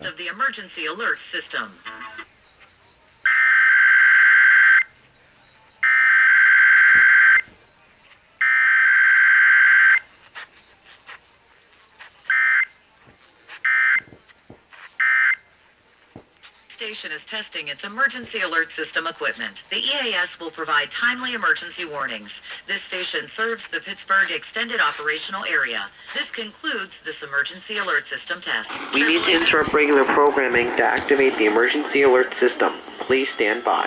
of the emergency alert system. Station is testing its emergency alert system equipment. The EAS will provide timely emergency warnings. This station serves the Pittsburgh extended operational area. This concludes this emergency alert system test. We need to interrupt regular programming to activate the emergency alert system. Please stand by.